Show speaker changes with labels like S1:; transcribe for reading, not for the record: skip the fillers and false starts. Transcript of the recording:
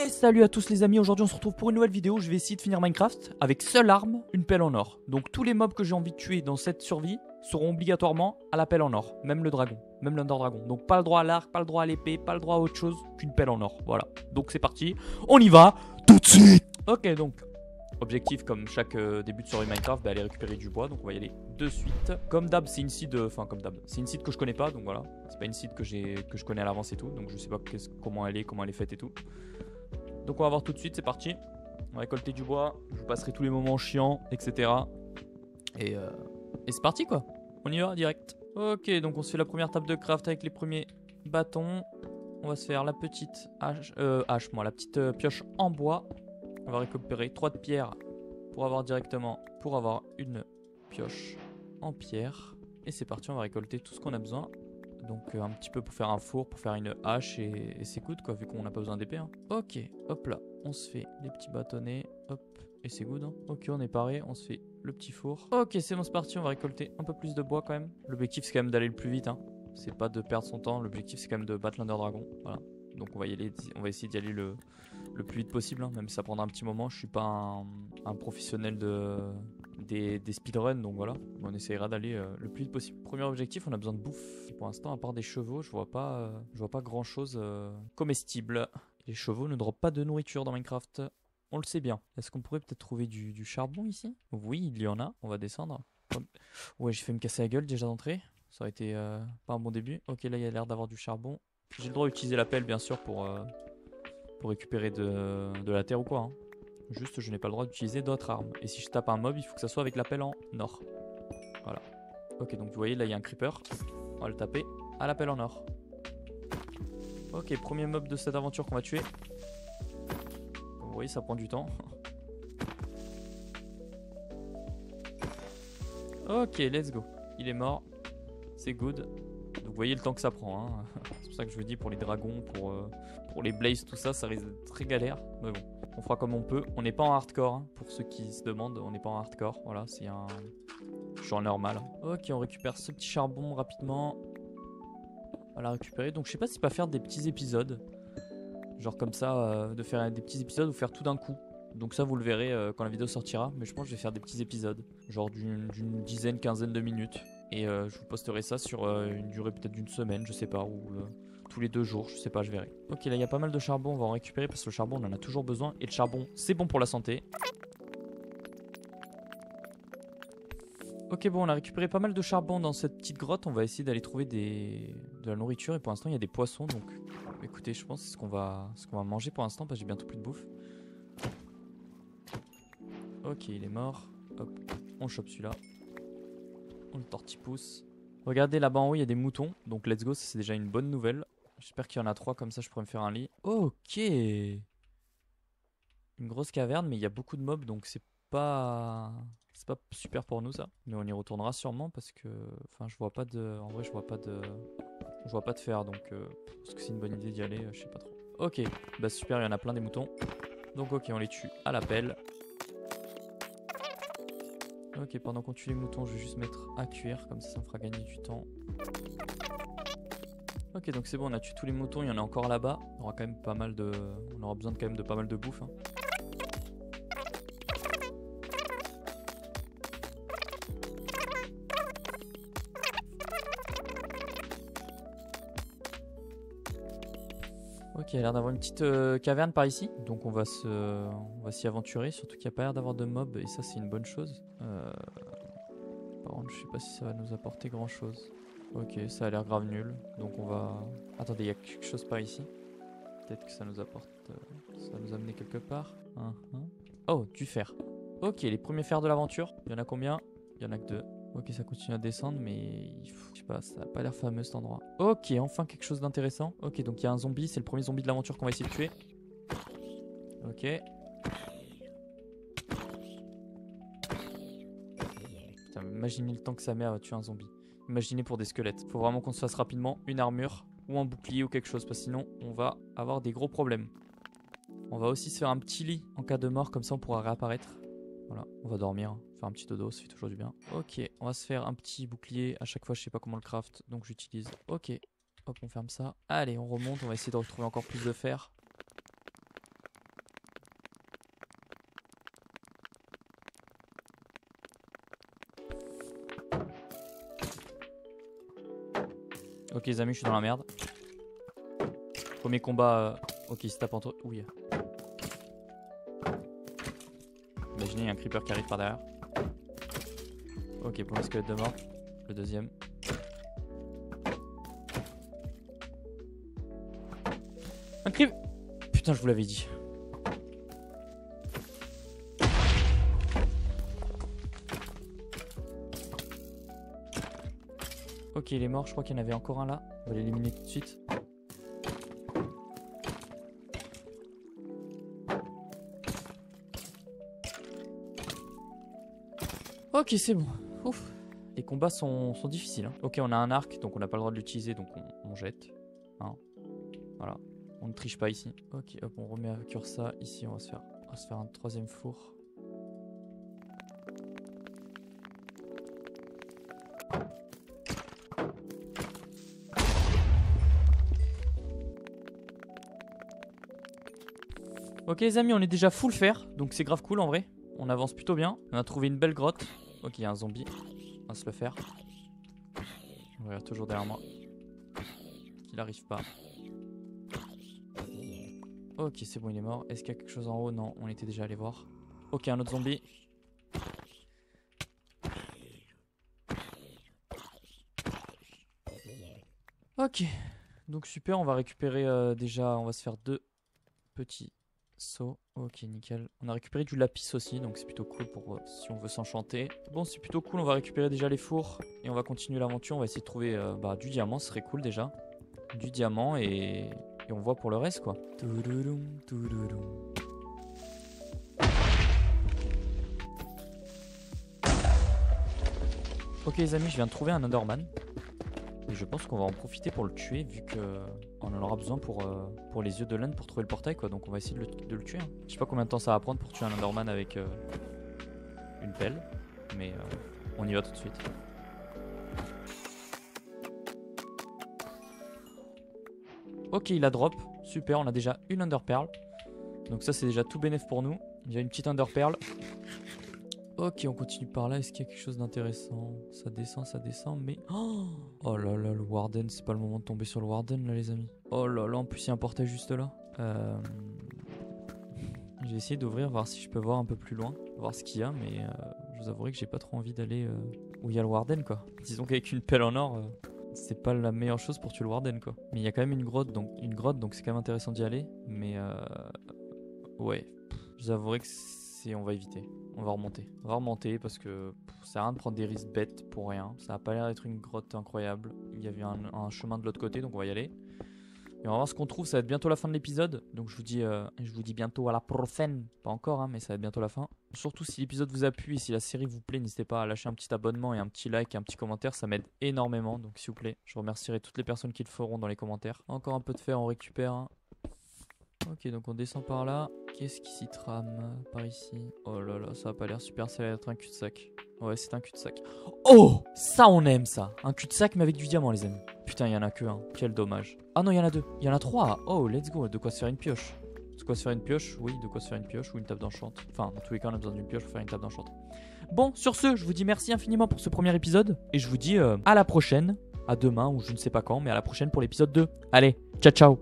S1: Et salut à tous les amis, aujourd'hui on se retrouve pour une nouvelle vidéo. Je vais essayer de finir Minecraft avec seule arme, une pelle en or. Donc tous les mobs que j'ai envie de tuer dans cette survie seront obligatoirement à la pelle en or. Même le dragon, même l'Under Dragon. Donc pas le droit à l'arc, pas le droit à l'épée, pas le droit à autre chose qu'une pelle en or. Voilà, donc c'est parti, on y va tout de suite. Ok, donc objectif comme chaque début de survie Minecraft, aller récupérer du bois. Donc on va y aller de suite. Comme d'hab, c'est une seed, comme d'hab, c'est une seed que je connais pas, donc voilà. C'est pas une seed que je connais à l'avance et tout, donc je sais pas comment elle est faite et tout. Donc on va voir tout de suite, c'est parti. On va récolter du bois, je vous passerai tous les moments chiants, etc. Et c'est parti quoi. On y va direct. Ok, donc on se fait la première table de craft avec les premiers bâtons. On va se faire la petite la petite pioche en bois. On va récupérer 3 de pierre pour avoir une pioche en pierre. Et c'est parti, on va récolter tout ce qu'on a besoin. Donc un petit peu pour faire un four, pour faire une hache et c'est good quoi, vu qu'on n'a pas besoin d'épée. Hein. Ok, hop là, on se fait les petits bâtonnets, hop, et c'est good. Hein. Ok, on est paré, on se fait le petit four. Ok, c'est bon, c'est parti, on va récolter un peu plus de bois quand même. L'objectif c'est quand même d'aller le plus vite, hein. C'est pas de perdre son temps, l'objectif c'est quand même de battre l'Under Dragon. Voilà, donc on va essayer d'y aller le plus vite possible, hein, même si ça prendra un petit moment. Je suis pas un professionnel des speedruns, donc voilà, on essaiera d'aller le plus vite possible. Premier objectif, on a besoin de bouffe. Pour l'instant, à part des chevaux, je vois pas grand chose comestible. Les chevaux ne dropent pas de nourriture dans Minecraft, on le sait bien. Est-ce qu'on pourrait peut-être trouver du charbon ici? Oui, il y en a, on va descendre. Hop. Ouais, j'ai fait me casser la gueule déjà d'entrée, ça aurait été pas un bon début. Ok, là il y a l'air d'avoir du charbon. J'ai le droit d'utiliser la pelle bien sûr pour récupérer de la terre ou quoi. Hein. Juste, je n'ai pas le droit d'utiliser d'autres armes. Et si je tape un mob, il faut que ça soit avec la pelle en or. Voilà. Ok, donc vous voyez, là, il y a un creeper. On va le taper à la pelle en or. Ok, premier mob de cette aventure qu'on va tuer. Comme vous voyez, ça prend du temps. Ok, let's go. Il est mort. C'est good. Donc vous voyez le temps que ça prend. Hein. C'est pour ça que je vous dis, pour les dragons, pour les blazes, tout ça, ça risque d'être très galère. Mais bon, on fera comme on peut. On n'est pas en hardcore, hein, pour ceux qui se demandent. On n'est pas en hardcore. Voilà, c'est un genre normal. Ok, on récupère ce petit charbon rapidement. On va la récupérer. Donc je sais pas si pas faire des petits épisodes. Genre comme ça, de faire des petits épisodes ou faire tout d'un coup. Donc ça vous le verrez quand la vidéo sortira. Mais je pense que je vais faire des petits épisodes. Genre d'une dizaine, quinzaine de minutes. Et je vous posterai ça sur une durée peut-être d'une semaine, je sais pas, ou tous les 2 jours, je sais pas, je verrai. Ok, là il y a pas mal de charbon, on va en récupérer parce que le charbon on en a toujours besoin. Et le charbon c'est bon pour la santé. Ok, bon, on a récupéré pas mal de charbon dans cette petite grotte. On va essayer d'aller trouver de la nourriture. Et pour l'instant il y a des poissons, donc écoutez, je pense que c'est ce qu'on va manger pour l'instant parce que j'ai bientôt plus de bouffe. Ok, il est mort. Hop, on chope celui-là. On le tortipousse. Regardez là-bas en haut, il y a des moutons. Donc let's go, ça c'est déjà une bonne nouvelle. J'espère qu'il y en a 3, comme ça je pourrais me faire un lit. Ok. Une grosse caverne, mais il y a beaucoup de mobs, donc c'est pas super pour nous ça. Mais on y retournera sûrement parce que, enfin, je vois pas de, en vrai, je vois pas de fer, donc est-ce que c'est une bonne idée d'y aller, je sais pas trop. Ok, bah super, il y en a plein des moutons. Donc ok, on les tue à la pelle. Ok, pendant qu'on tue les moutons, je vais juste mettre à cuire, comme ça me fera gagner du temps. Ok, donc c'est bon, on a tué tous les moutons, il y en a encore là-bas. On aura quand même pas mal de... On aura besoin quand même de pas mal de bouffe. Hein. Ok, il a l'air d'avoir une petite caverne par ici. Donc on va s'y aventurer, surtout qu'il n'y a pas l'air d'avoir de mobs, et ça c'est une bonne chose. Par contre, je sais pas si ça va nous apporter grand-chose. Ok, ça a l'air grave nul. Donc on va... Attendez, il y a quelque chose par ici. Peut-être que ça nous apporte... ça va nous amener quelque part. Oh, du fer. Ok, les premiers fers de l'aventure. Il y en a combien? Il y en a que 2. Ok, ça continue à descendre, mais... Je sais pas, ça n'a pas l'air fameux cet endroit. Ok, enfin quelque chose d'intéressant. Ok, donc il y a un zombie. C'est le premier zombie de l'aventure qu'on va essayer de tuer. Ok. Putain, imaginez le temps que ça met à tuer un zombie. Imaginez pour des squelettes. Faut vraiment qu'on se fasse rapidement une armure ou un bouclier ou quelque chose, parce que sinon on va avoir des gros problèmes. On va aussi se faire un petit lit en cas de mort, comme ça on pourra réapparaître. Voilà, on va dormir, faire un petit dodo, ça fait toujours du bien. Ok, on va se faire un petit bouclier. À chaque fois, je sais pas comment le craft, donc j'utilise. Ok, hop, on ferme ça. Allez, on remonte, on va essayer de retrouver encore plus de fer. Ok les amis, je suis dans la merde. Premier combat. Ok, il se tape entre... Oui. Imaginez, il y a un creeper qui arrive par derrière. Ok, pour le squelette de mort. Le deuxième. Un creeper. Putain, je vous l'avais dit. Ok, il est mort. Je crois qu'il y en avait encore un là. On va l'éliminer tout de suite. Ok, c'est bon. Ouf. Les combats sont difficiles. Hein. Ok, on a un arc, donc on n'a pas le droit de l'utiliser, donc on jette. Hein. Voilà. On ne triche pas ici. Ok, hop, on remet à cure ça. Ici, on va se faire un troisième four. Ok les amis, on est déjà full fer, donc c'est grave cool en vrai. On avance plutôt bien. On a trouvé une belle grotte. Ok, il y a un zombie. On va se le faire. On regarde toujours derrière moi. Qu'il n'arrive pas. Ok, c'est bon, il est mort. Est-ce qu'il y a quelque chose en haut? Non, on était déjà allé voir. Ok, un autre zombie. Ok, donc super, on va récupérer déjà, on va se faire 2 petits sauts. Ok, nickel. On a récupéré du lapis aussi, donc c'est plutôt cool pour si on veut s'enchanter. Bon, c'est plutôt cool, on va récupérer déjà les fours et on va continuer l'aventure. On va essayer de trouver du diamant, ce serait cool déjà. Du diamant et on voit pour le reste quoi. Ok les amis, je viens de trouver un Enderman. Et je pense qu'on va en profiter pour le tuer vu qu'on en aura besoin pour les yeux de l'End pour trouver le portail quoi. Donc on va essayer de le tuer. Hein. Je sais pas combien de temps ça va prendre pour tuer un Enderman avec une pelle. Mais on y va tout de suite. Ok, il a drop. Super, on a déjà une Enderpearl. Donc ça c'est déjà tout bénef pour nous. Il y a une petite Enderpearl. Ok, on continue par là. Est-ce qu'il y a quelque chose d'intéressant? Ça descend, mais... Oh là là, le Warden, c'est pas le moment de tomber sur le Warden, là, les amis. Oh là là, en plus, il y a un portail juste là. Je vais essayer d'ouvrir, voir si je peux voir un peu plus loin. Voir ce qu'il y a, mais je vous avouerai que j'ai pas trop envie d'aller où il y a le Warden, quoi. Disons qu'avec une pelle en or, c'est pas la meilleure chose pour tuer le Warden, quoi. Mais il y a quand même une grotte, donc c'est quand même intéressant d'y aller. Mais ouais, je vous avouerai que on va éviter. On va remonter parce que ça sert à rien de prendre des risques bêtes pour rien. Ça n'a pas l'air d'être une grotte incroyable. Il y avait un chemin de l'autre côté, donc on va y aller. Et on va voir ce qu'on trouve. Ça va être bientôt la fin de l'épisode. Donc je vous dis bientôt à la prochaine. Pas encore, hein, mais ça va être bientôt la fin. Surtout si l'épisode vous a plu et si la série vous plaît, n'hésitez pas à lâcher un petit abonnement et un petit like et un petit commentaire. Ça m'aide énormément. Donc s'il vous plaît, je remercierai toutes les personnes qui le feront dans les commentaires. Encore un peu de fer, on récupère. Hein. Ok, donc on descend par là. Qu'est-ce qui s'y trame par ici? Oh là là, ça a pas l'air super, ça va être un cul-de-sac. Ouais, c'est un cul-de-sac. Oh, ça on aime ça. Un cul-de-sac mais avec du diamant les amis. Putain, il y en a que un. Quel dommage. Ah non, il y en a 2. Il y en a 3. Oh, let's go. De quoi se faire une pioche. De quoi se faire une pioche? Oui, de quoi se faire une pioche ou une table d'enchante. Enfin, dans tous les cas, on a besoin d'une pioche pour faire une table d'enchante. Bon, sur ce, je vous dis merci infiniment pour ce premier épisode. Et je vous dis à la prochaine. À demain ou je ne sais pas quand, mais à la prochaine pour l'épisode 2. Allez, ciao ciao.